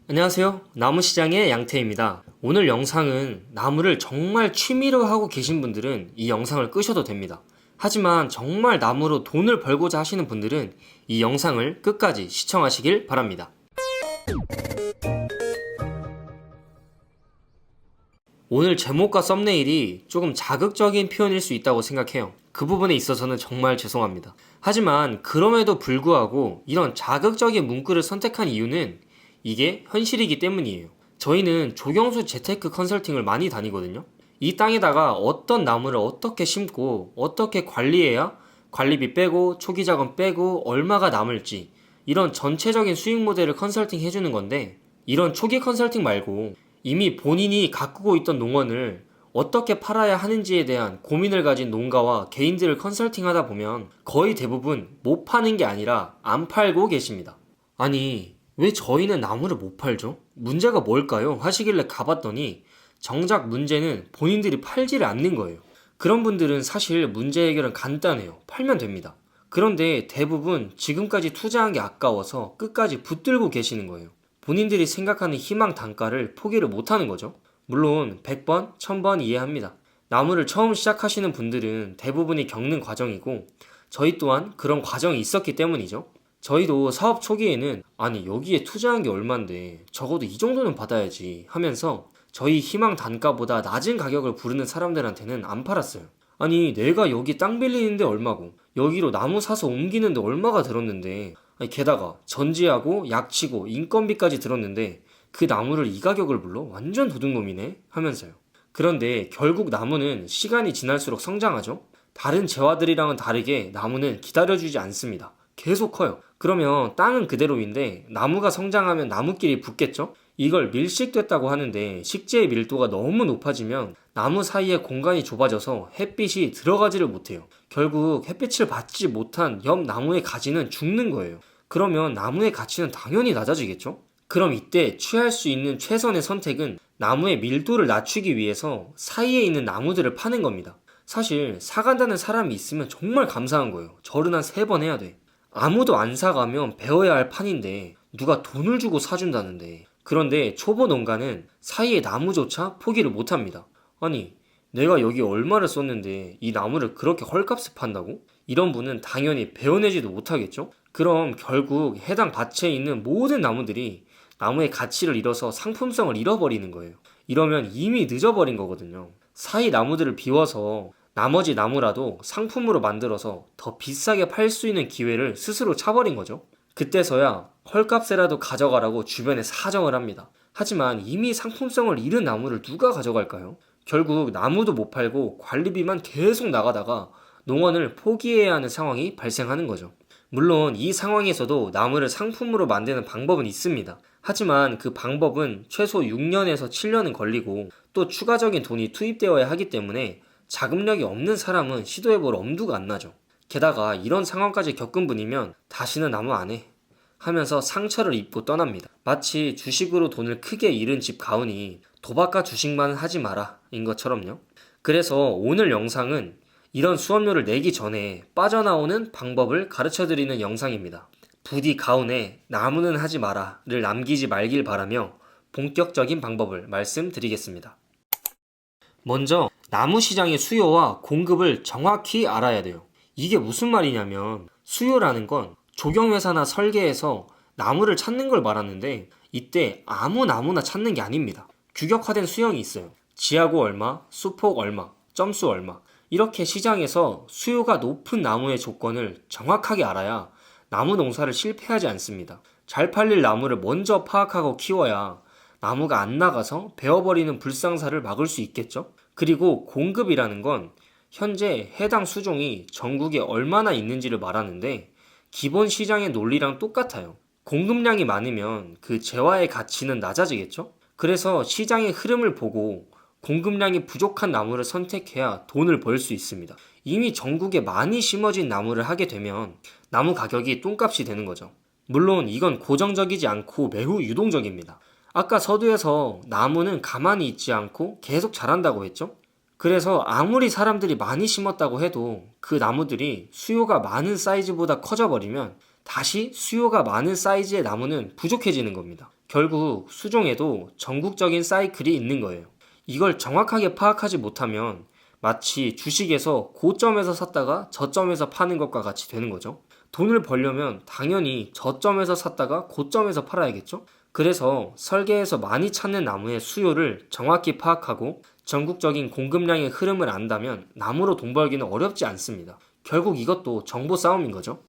안녕하세요. 나무시장의 양태입니다. 오늘 영상은 나무를 정말 취미로 하고 계신 분들은 이 영상을 끄셔도 됩니다. 하지만 정말 나무로 돈을 벌고자 하시는 분들은 이 영상을 끝까지 시청하시길 바랍니다. 오늘 제목과 썸네일이 조금 자극적인 표현일 수 있다고 생각해요. 그 부분에 있어서는 정말 죄송합니다. 하지만 그럼에도 불구하고 이런 자극적인 문구를 선택한 이유는 이게 현실이기 때문이에요. 저희는 조경수 재테크 컨설팅을 많이 다니거든요. 이 땅에다가 어떤 나무를 어떻게 심고 어떻게 관리해야 관리비 빼고 초기 자금 빼고 얼마가 남을지 이런 전체적인 수익 모델을 컨설팅 해주는 건데, 이런 초기 컨설팅 말고 이미 본인이 가꾸고 있던 농원을 어떻게 팔아야 하는지에 대한 고민을 가진 농가와 개인들을 컨설팅 하다 보면 거의 대부분 못 파는 게 아니라 안 팔고 계십니다. 아니, 왜 저희는 나무를 못 팔죠? 문제가 뭘까요? 하시길래 가봤더니 정작 문제는 본인들이 팔지를 않는 거예요. 그런 분들은 사실 문제 해결은 간단해요. 팔면 됩니다. 그런데 대부분 지금까지 투자한 게 아까워서 끝까지 붙들고 계시는 거예요. 본인들이 생각하는 희망 단가를 포기를 못 하는 거죠. 물론 100번, 1000번 이해합니다. 나무를 처음 시작하시는 분들은 대부분이 겪는 과정이고 저희 또한 그런 과정이 있었기 때문이죠. 저희도 사업 초기에는 아니 여기에 투자한 게 얼만데 적어도 이 정도는 받아야지 하면서 저희 희망 단가보다 낮은 가격을 부르는 사람들한테는 안 팔았어요. 아니 내가 여기 땅 빌리는데 얼마고 여기로 나무 사서 옮기는데 얼마가 들었는데, 아니 게다가 전지하고 약치고 인건비까지 들었는데 그 나무를 이 가격을 불러? 완전 도둑놈이네 하면서요. 그런데 결국 나무는 시간이 지날수록 성장하죠. 다른 재화들이랑은 다르게 나무는 기다려주지 않습니다. 계속 커요. 그러면 땅은 그대로인데 나무가 성장하면 나무끼리 붙겠죠? 이걸 밀식됐다고 하는데, 식재의 밀도가 너무 높아지면 나무 사이에 공간이 좁아져서 햇빛이 들어가지를 못해요. 결국 햇빛을 받지 못한 옆 나무의 가지는 죽는 거예요. 그러면 나무의 가치는 당연히 낮아지겠죠? 그럼 이때 취할 수 있는 최선의 선택은 나무의 밀도를 낮추기 위해서 사이에 있는 나무들을 파는 겁니다. 사실 사간다는 사람이 있으면 정말 감사한 거예요. 절은 한 3번 해야 돼. 아무도 안 사가면 배워야 할 판인데 누가 돈을 주고 사준다는데. 그런데 초보 농가는 사이의 나무조차 포기를 못합니다. 아니 내가 여기 얼마를 썼는데 이 나무를 그렇게 헐값에 판다고? 이런 분은 당연히 베어내지도 못하겠죠? 그럼 결국 해당 밭에 있는 모든 나무들이 나무의 가치를 잃어서 상품성을 잃어버리는 거예요. 이러면 이미 늦어버린 거거든요. 사이 나무들을 비워서 나머지 나무라도 상품으로 만들어서 더 비싸게 팔 수 있는 기회를 스스로 차버린 거죠. 그때서야 헐값에라도 가져가라고 주변에 사정을 합니다. 하지만 이미 상품성을 잃은 나무를 누가 가져갈까요? 결국 나무도 못 팔고 관리비만 계속 나가다가 농원을 포기해야 하는 상황이 발생하는 거죠. 물론 이 상황에서도 나무를 상품으로 만드는 방법은 있습니다. 하지만 그 방법은 최소 6년에서 7년은 걸리고 또 추가적인 돈이 투입되어야 하기 때문에 자금력이 없는 사람은 시도해볼 엄두가 안 나죠. 게다가 이런 상황까지 겪은 분이면 다시는 나무 안 해 하면서 상처를 입고 떠납니다. 마치 주식으로 돈을 크게 잃은 집 가훈이 도박과 주식만은 하지 마라 인 것처럼요. 그래서 오늘 영상은 이런 수업료를 내기 전에 빠져나오는 방법을 가르쳐드리는 영상입니다. 부디 가훈에 나무는 하지 마라를 남기지 말길 바라며 본격적인 방법을 말씀드리겠습니다. 먼저 나무 시장의 수요와 공급을 정확히 알아야 돼요. 이게 무슨 말이냐면 수요라는 건 조경회사나 설계에서 나무를 찾는 걸 말하는데, 이때 아무 나무나 찾는 게 아닙니다. 규격화된 수형이 있어요. 지하고 얼마, 수폭 얼마, 점수 얼마, 이렇게 시장에서 수요가 높은 나무의 조건을 정확하게 알아야 나무 농사를 실패하지 않습니다. 잘 팔릴 나무를 먼저 파악하고 키워야 나무가 안 나가서 베어버리는 불상사를 막을 수 있겠죠? 그리고 공급이라는 건 현재 해당 수종이 전국에 얼마나 있는지를 말하는데, 기본 시장의 논리랑 똑같아요. 공급량이 많으면 그 재화의 가치는 낮아지겠죠? 그래서 시장의 흐름을 보고 공급량이 부족한 나무를 선택해야 돈을 벌 수 있습니다. 이미 전국에 많이 심어진 나무를 하게 되면 나무 가격이 똥값이 되는 거죠. 물론 이건 고정적이지 않고 매우 유동적입니다. 아까 서두에서 나무는 가만히 있지 않고 계속 자란다고 했죠? 그래서 아무리 사람들이 많이 심었다고 해도 그 나무들이 수요가 많은 사이즈보다 커져버리면 다시 수요가 많은 사이즈의 나무는 부족해지는 겁니다. 결국 수종에도 전국적인 사이클이 있는 거예요. 이걸 정확하게 파악하지 못하면 마치 주식에서 고점에서 샀다가 저점에서 파는 것과 같이 되는 거죠. 돈을 벌려면 당연히 저점에서 샀다가 고점에서 팔아야겠죠? 그래서 설계에서 많이 찾는 나무의 수요를 정확히 파악하고 전국적인 공급량의 흐름을 안다면 나무로 돈 벌기는 어렵지 않습니다. 결국 이것도 정보 싸움인 거죠.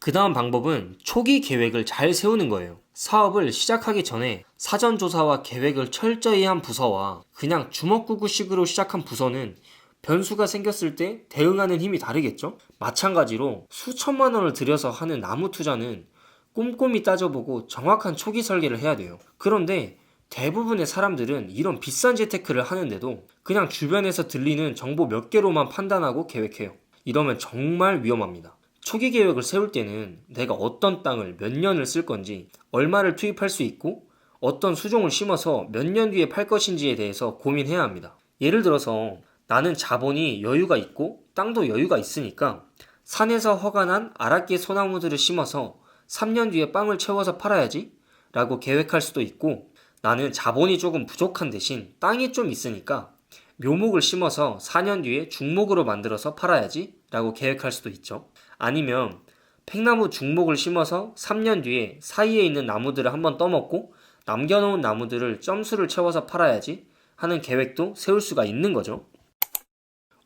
그 다음 방법은 초기 계획을 잘 세우는 거예요. 사업을 시작하기 전에 사전 조사와 계획을 철저히 한 부서와 그냥 주먹구구식으로 시작한 부서는 변수가 생겼을 때 대응하는 힘이 다르겠죠? 마찬가지로 수천만 원을 들여서 하는 나무 투자는 꼼꼼히 따져보고 정확한 초기 설계를 해야 돼요. 그런데 대부분의 사람들은 이런 비싼 재테크를 하는데도 그냥 주변에서 들리는 정보 몇 개로만 판단하고 계획해요. 이러면 정말 위험합니다. 초기 계획을 세울 때는 내가 어떤 땅을 몇 년을 쓸 건지, 얼마를 투입할 수 있고, 어떤 수종을 심어서 몇 년 뒤에 팔 것인지에 대해서 고민해야 합니다. 예를 들어서 나는 자본이 여유가 있고 땅도 여유가 있으니까 산에서 허가난 아라끼 소나무들을 심어서 3년 뒤에 빵을 채워서 팔아야지 라고 계획할 수도 있고, 나는 자본이 조금 부족한 대신 땅이 좀 있으니까 묘목을 심어서 4년 뒤에 중목으로 만들어서 팔아야지 라고 계획할 수도 있죠. 아니면 팽나무 중목을 심어서 3년 뒤에 사이에 있는 나무들을 한번 떠먹고 남겨놓은 나무들을 점수를 채워서 팔아야지 하는 계획도 세울 수가 있는 거죠.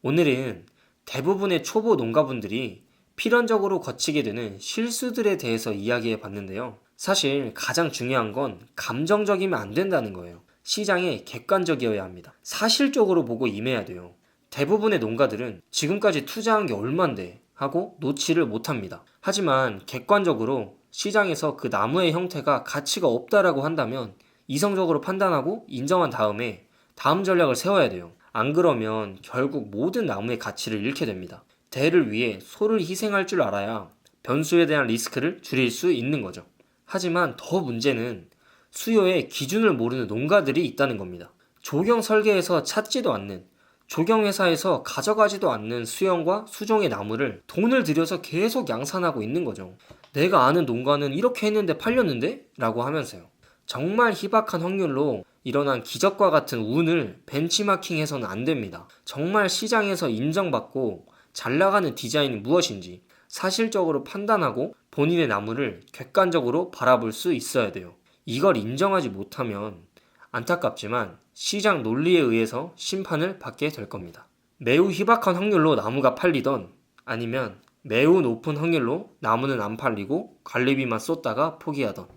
오늘은 대부분의 초보 농가분들이 필연적으로 거치게 되는 실수들에 대해서 이야기해 봤는데요. 사실 가장 중요한 건 감정적이면 안 된다는 거예요. 시장에 객관적이어야 합니다. 사실적으로 보고 임해야 돼요. 대부분의 농가들은 지금까지 투자한 게 얼만데 하고 놓지를 못합니다. 하지만 객관적으로 시장에서 그 나무의 형태가 가치가 없다라고 한다면 이성적으로 판단하고 인정한 다음에 다음 전략을 세워야 돼요. 안 그러면 결국 모든 나무의 가치를 잃게 됩니다. 대를 위해 소를 희생할 줄 알아야 변수에 대한 리스크를 줄일 수 있는 거죠. 하지만 더 문제는 수요의 기준을 모르는 농가들이 있다는 겁니다. 조경 설계에서 찾지도 않는, 조경회사에서 가져가지도 않는 수영과 수종의 나무를 돈을 들여서 계속 양산하고 있는 거죠. 내가 아는 농가는 이렇게 했는데 팔렸는데? 라고 하면서요. 정말 희박한 확률로 일어난 기적과 같은 운을 벤치마킹해서는 안 됩니다. 정말 시장에서 인정받고 잘 나가는 디자인이 무엇인지 사실적으로 판단하고 본인의 나무를 객관적으로 바라볼 수 있어야 돼요. 이걸 인정하지 못하면 안타깝지만 시장 논리에 의해서 심판을 받게 될 겁니다. 매우 희박한 확률로 나무가 팔리던 아니면 매우 높은 확률로 나무는 안 팔리고 관리비만 쏟다가 포기하던.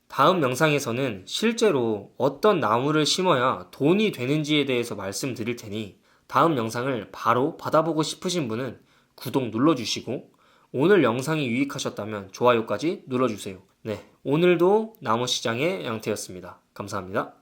다음 영상에서는 실제로 어떤 나무를 심어야 돈이 되는지에 대해서 말씀드릴 테니 다음 영상을 바로 받아보고 싶으신 분은 구독 눌러주시고 오늘 영상이 유익하셨다면 좋아요까지 눌러주세요. 네, 오늘도 나무시장의 양태였습니다. 감사합니다.